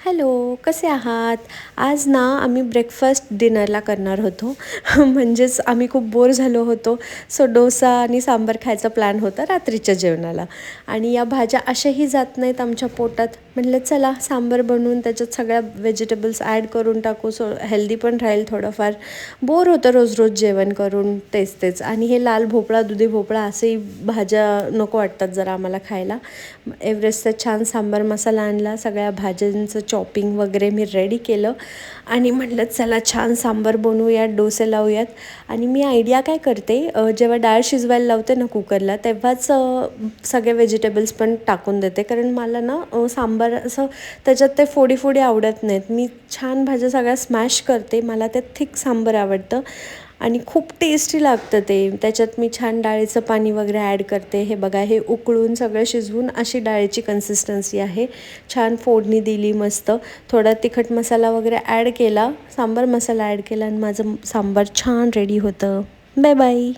Hello, कसे आहात? आज ना आम्ही ब्रेकफास्ट डिनरला करणार होतो. म्हणजेच आम्ही खूप बोर झालो होतो. सो डोसा आणि सांबार खायचा प्लॅन होता रात्रीच्या जेवणाला. आणि या भाज्या अशाही जात नाहीत आमच्या पोटात. म्हटलं चला सांबार बनवून त्याच्यात सगळ्या व्हेजिटेबल्स ॲड करून टाकू, सो हेल्दी पण राहील थोडंफार. बोर होतं रोज रोज जेवण करून तेच तेच. आणि हे लाल भोपळा, दुधी भोपळा असेही भाज्या नको वाटतात जरा आम्हाला खायला. एव्हरेस्टचा छान सांबार मसाला आणला, सगळ्या भाज्यांचं चॉपिंग वगैरे मी रेडी केलं आणि म्हटलं चला छान सांबार बनवूयात, डोसे लावूयात. आणि मी आयडिया काय करते, जेव्हा डाळ शिजवायला लावते ना कुकरला तेव्हाच सगळे व्हेजिटेबल्स पण टाकून देते, कारण मला ना सांबार असं त्याच्यात ते फोडी फोडी आवडत नाहीत. मी छान भाज्या सगळ्या स्मॅश करते, मला ते थिक सांबार आवडतं आणि खूप टेस्टी लागतं ते. त्याच्यात मी छान डाळीचं पाणी वगैरे ॲड करते. हे बघा, हे उकळून सगळं शिजवून अशी डाळीची कन्सिस्टन्सी आहे. छान फोडणी दिली मस्त, थोडा तिखट मसाला वगैरे ॲड केला, सांबार मसाला ॲड केला आणि माझं सांबार छान रेडी होतं. Bye bye.